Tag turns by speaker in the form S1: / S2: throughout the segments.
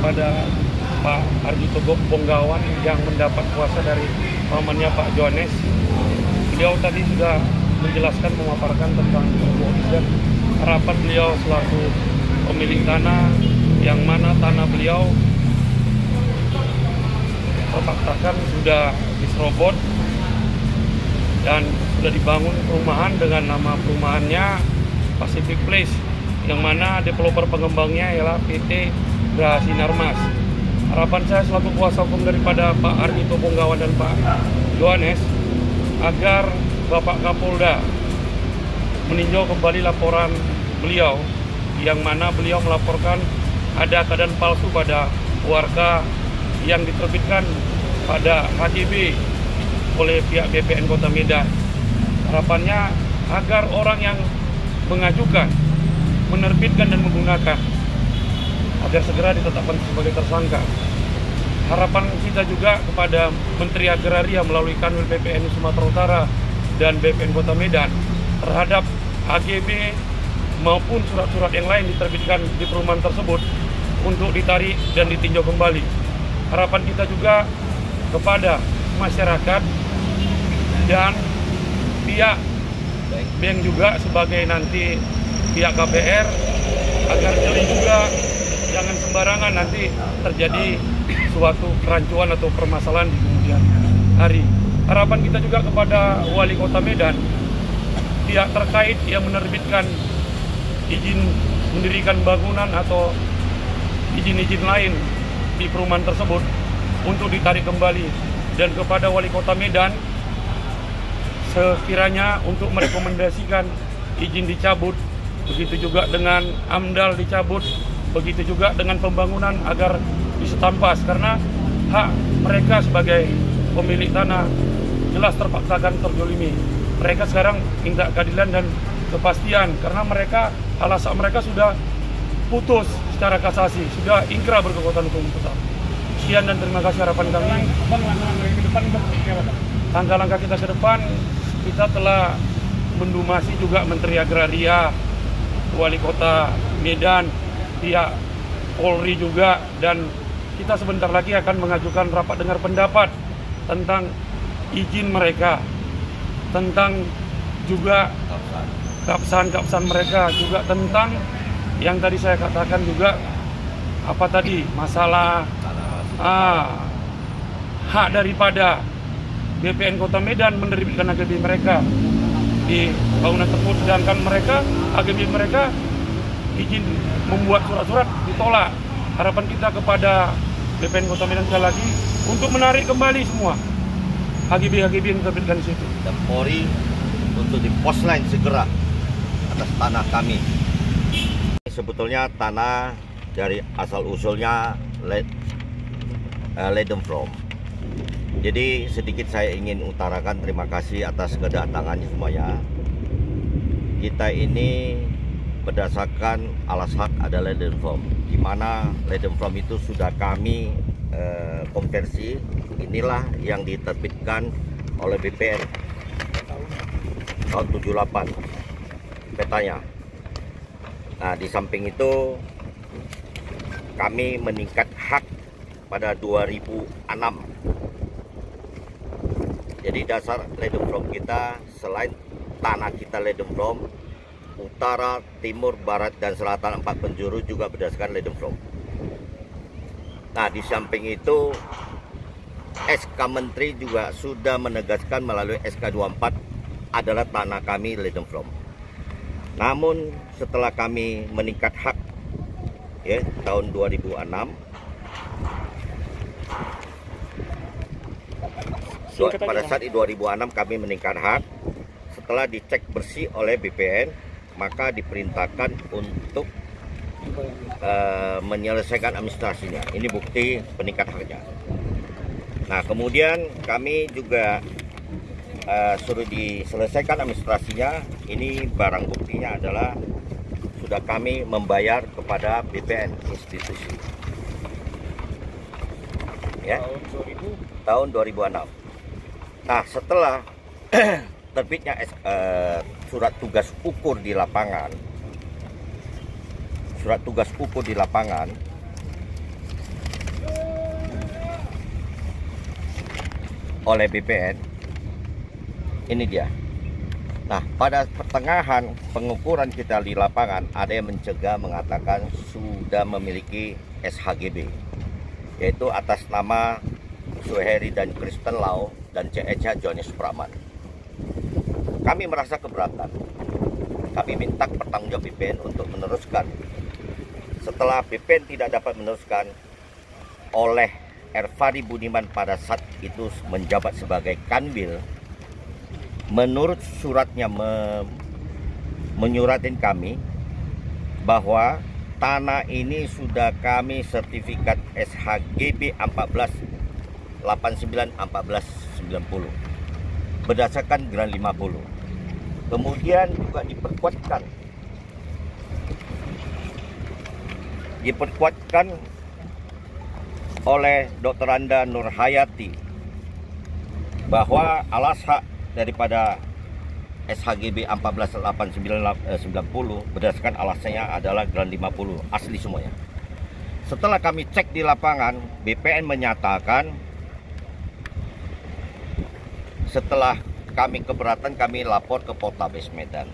S1: daripada Pak Ardhito Bonggawan yang mendapat kuasa dari pamannya Pak Johannes. Beliau tadi sudah menjelaskan, memaparkan tentang dan harapan beliau selaku pemilik tanah, yang mana tanah beliau terpaksakan sudah diserobot dan sudah dibangun perumahan dengan nama perumahannya Pacific Place, yang mana developer pengembangnya ialah PT Graha Sinarmas. Harapan saya selaku kuasa hukum daripada Pak Ardhito Bonggawan dan Pak Johannes agar Bapak Kapolda meninjau kembali laporan beliau, yang mana beliau melaporkan ada keadaan palsu pada warga yang diterbitkan pada HGB oleh pihak BPN Kota Medan. Harapannya agar orang yang mengajukan, menerbitkan dan menggunakan agar segera ditetapkan sebagai tersangka. Harapan kita juga kepada Menteri Agraria melalui Kanwil BPN Sumatera Utara dan BPN Kota Medan terhadap HGB maupun surat-surat yang lain diterbitkan di perumahan tersebut untuk ditarik dan ditinjau kembali. Harapan kita juga kepada masyarakat dan pihak bank juga sebagai nanti pihak KPR agar jeli juga, jangan sembarangan nanti terjadi suatu kerancuan atau permasalahan di kemudian hari. Harapan kita juga kepada Wali Kota Medan, pihak terkait yang menerbitkan izin mendirikan bangunan atau izin-izin lain di perumahan tersebut untuk ditarik kembali, dan kepada Wali Kota Medan sekiranya untuk merekomendasikan izin dicabut, begitu juga dengan AMDAL dicabut, begitu juga dengan pembangunan agar bisa tampas, karena hak mereka sebagai pemilik tanah jelas terpaksakan terzolimi. Mereka sekarang minta keadilan dan kepastian karena mereka, alasan mereka sudah putus secara kasasi, sudah ingkrah berkekuatan hukum tetap. Sekian dan terima kasih. Harapan kami, langkah-langkah kita ke depan, kita telah mendumasi juga Menteri Agraria, Wali Kota Medan, pihak Polri juga, dan kita sebentar lagi akan mengajukan rapat dengar pendapat tentang izin mereka, tentang juga keabsahan mereka, juga tentang yang tadi saya katakan juga apa tadi masalah hak daripada BPN Kota Medan menerbitkan HGB mereka di bangunan tersebut, sedangkan mereka HGB mereka izin membuat surat-surat ditolak. Harapan kita kepada BPN Kota Medan sekali lagi untuk menarik kembali semua HGB yang diterbitkan di situ.
S2: Dan Polri untuk di posline segera atas tanah kami. Sebetulnya tanah dari asal usulnya Ledenbrom. Jadi sedikit saya ingin utarakan terima kasih atas kedatangannya semuanya. Kita ini berdasarkan alas hak ada Ledenbrom, di mana Ledenbrom itu sudah kami konversi. Inilah yang diterbitkan oleh BPN tahun 78 petanya. Nah, di samping itu kami meningkat hak pada 2006. Jadi dasar Ledenbrom kita, selain tanah kita Ledenbrom, utara, timur, barat, dan selatan 4 penjuru juga berdasarkan Ledenbrom. Nah, di samping itu SK Menteri juga sudah menegaskan melalui SK 24 adalah tanah kami Ledenbrom. Namun setelah kami meningkat hak ya tahun 2006, pada saat di 2006 kami meningkat hak, setelah dicek bersih oleh BPN, maka diperintahkan untuk menyelesaikan administrasinya. Ini bukti peningkat haknya. Nah, kemudian kami juga suruh diselesaikan administrasinya. Ini barang buktinya adalah sudah kami membayar kepada BPN institusi. Ya, tahun 2006. Nah, setelah terbitnya surat tugas ukur di lapangan, oleh BPN. Ini dia. Nah, pada pertengahan pengukuran kita di lapangan, ada yang mencegah mengatakan sudah memiliki SHGB, yaitu atas nama Suheri dan Kristen Lau dan CH Johnny Supraman. Kami merasa keberatan. Kami minta pertanggungjawab BPN untuk meneruskan. Setelah BPN tidak dapat meneruskan, oleh Erfari Budiman pada saat itu menjabat sebagai Kanwil, menurut suratnya menyuratin kami bahwa tanah ini sudah kami sertifikat SHGB 1489-1490 berdasarkan Gran 50. Kemudian juga diperkuatkan oleh Dr. Anda Nurhayati bahwa alas hak daripada SHGB 1489-90 berdasarkan alasannya adalah Gran 50 asli semuanya. Setelah kami cek di lapangan, BPN menyatakan setelah kami keberatan, kami lapor ke Poltabes Medan.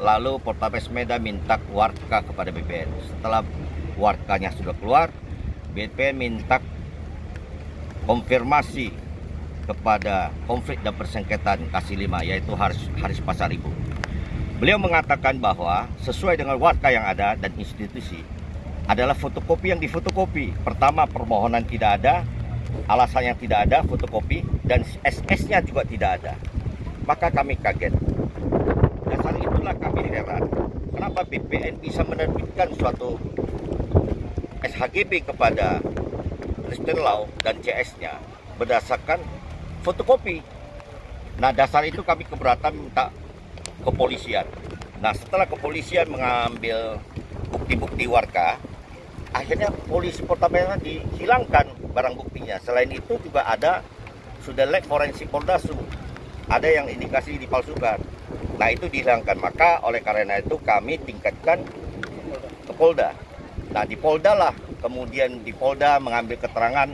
S2: Lalu Poltabes Medan minta warka kepada BPN. Setelah warkanya sudah keluar, BPN minta konfirmasi kepada konflik dan persengketaan Kasih 5, yaitu Haris Pasaribu. Beliau mengatakan bahwa sesuai dengan warka yang ada dan institusi adalah fotokopi yang difotokopi. Pertama, permohonan tidak ada, alasan yang tidak ada, fotokopi, dan SS-nya juga tidak ada. Maka kami kaget. Dasar itulah kami heran, kenapa BPN bisa menerbitkan suatu SHGB kepada Kristen Lau dan CS-nya berdasarkan fotokopi. Nah, dasar itu kami keberatan minta kepolisian. Nah, setelah kepolisian mengambil bukti-bukti warka, akhirnya polisi Poltabes dihilangkan barang buktinya. Selain itu juga ada sudah lab forensik Poldasu, ada yang indikasi dipalsukan. Nah, itu dihilangkan. Maka oleh karena itu kami tingkatkan ke Polda. Nah, di Polda lah kemudian di Polda mengambil keterangan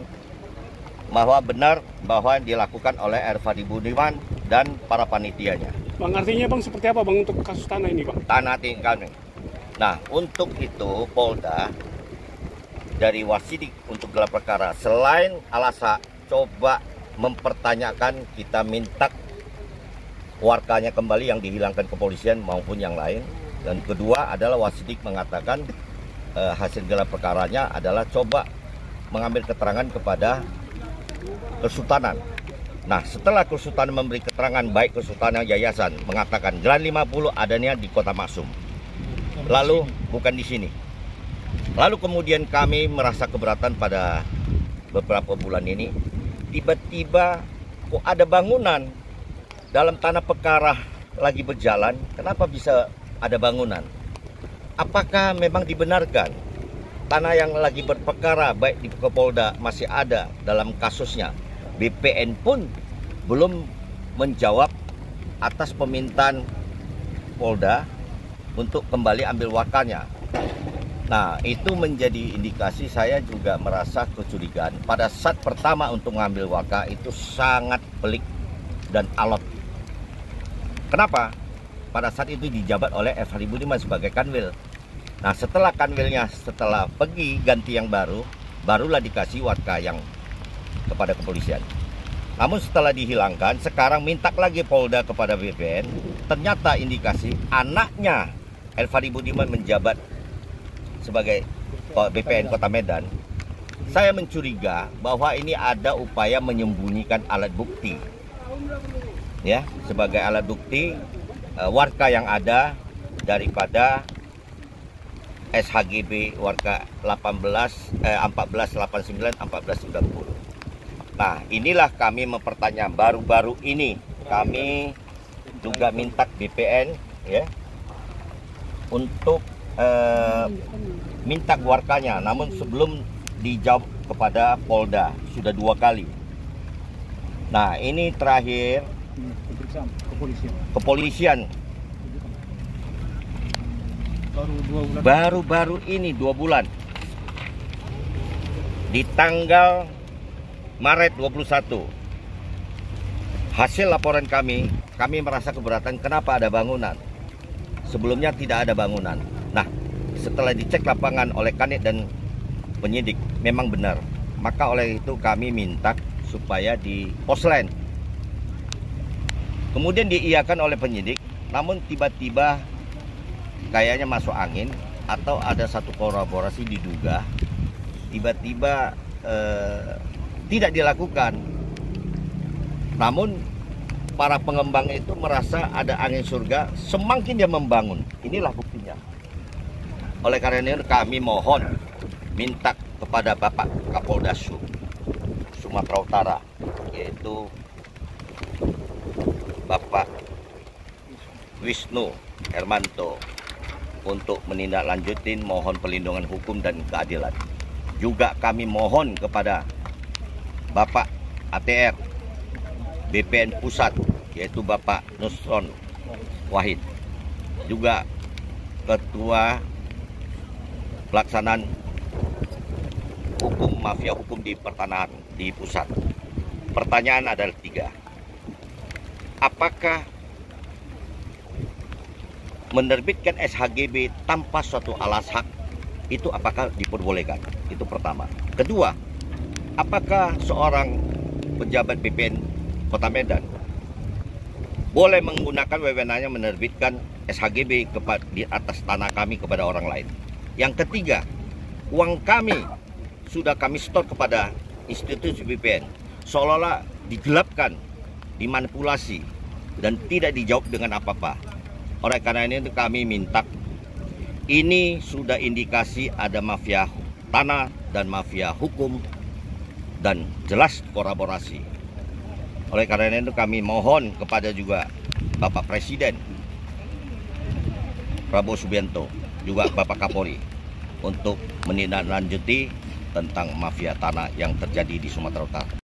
S2: bahwa benar bahwa dilakukan oleh Erfari Budiman dan para panitianya.
S3: Bang, artinya Bang seperti apa Bang untuk kasus tanah ini Bang?
S2: Tanah kami. Nah, untuk itu Polda dari Wasidik untuk gelar perkara, selain alasan coba mempertanyakan, kita minta warkanya kembali yang dihilangkan kepolisian maupun yang lain. Dan kedua adalah Wasidik mengatakan hasil gelar perkaranya adalah coba mengambil keterangan kepada Kesultanan. Nah, setelah Kesultanan memberi keterangan, baik Kesultanan yayasan mengatakan Gran 50 adanya di Kota Maksum. Lalu bukan di sini. Lalu kemudian kami merasa keberatan pada beberapa bulan ini. Tiba-tiba kok ada bangunan dalam tanah perkara lagi berjalan. Kenapa bisa ada bangunan? Apakah memang dibenarkan tanah yang lagi berperkara baik di Polda masih ada dalam kasusnya? BPN pun belum menjawab atas permintaan Polda untuk kembali ambil warkanya. Nah, itu menjadi indikasi saya juga merasa kecurigaan. Pada saat pertama untuk mengambil warka itu sangat pelik dan alot. Kenapa? Pada saat itu dijabat oleh Erfari Budiman sebagai Kanwil. Nah, setelah Kanwilnya setelah pergi ganti yang baru, barulah dikasih warka yang kepada kepolisian. Namun setelah dihilangkan, sekarang minta lagi Polda kepada BPN. Ternyata indikasi anaknya Erfari Budiman menjabat sebagai BPN Kota Medan. Saya mencuriga bahwa ini ada upaya menyembunyikan alat bukti. Ya, sebagai alat bukti warka yang ada daripada SHGB warka 1489-1490. Nah, inilah kami mempertanyakan baru-baru ini kami juga minta BPN ya untuk minta warkanya, namun sebelum dijawab kepada Polda sudah 2 kali. Nah, ini terakhir kepolisian baru-baru ini 2 bulan di tanggal Maret 21 hasil laporan kami merasa keberatan kenapa ada bangunan. Sebelumnya tidak ada bangunan. Nah, setelah dicek lapangan oleh Kanit dan penyidik, memang benar. Maka oleh itu kami minta supaya di poslen. Kemudian diiyakan oleh penyidik, namun tiba-tiba kayaknya masuk angin atau ada satu kolaborasi diduga, tiba-tiba tidak dilakukan. Namun para pengembang itu merasa ada angin surga, semakin dia membangun. Inilah buktinya. Oleh karena itu kami mohon minta kepada Bapak Kapolda Sumatera Utara, yaitu Bapak Wisnu Hermanto, untuk menindaklanjutin mohon perlindungan hukum dan keadilan. Juga kami mohon kepada Bapak ATR BPN Pusat, yaitu Bapak Nusron Wahid, juga Ketua Pelaksanaan Hukum Mafia Hukum di Pertanahan di Pusat. Pertanyaan adalah 3. Apakah menerbitkan SHGB tanpa suatu alas hak itu apakah diperbolehkan? Itu pertama. Kedua, apakah seorang pejabat BPN Kota Medan boleh menggunakan wewenangnya menerbitkan SHGB di atas tanah kami kepada orang lain? Yang ketiga, uang kami sudah kami setor kepada institusi BPN, seolah-olah digelapkan, dimanipulasi, dan tidak dijawab dengan apa-apa. Oleh karena ini kami minta, ini sudah indikasi ada mafia tanah dan mafia hukum dan jelas kolaborasi. Oleh karena itu kami mohon kepada juga Bapak Presiden Prabowo Subianto, juga Bapak Kapolri, untuk menindaklanjuti tentang mafia tanah yang terjadi di Sumatera Utara.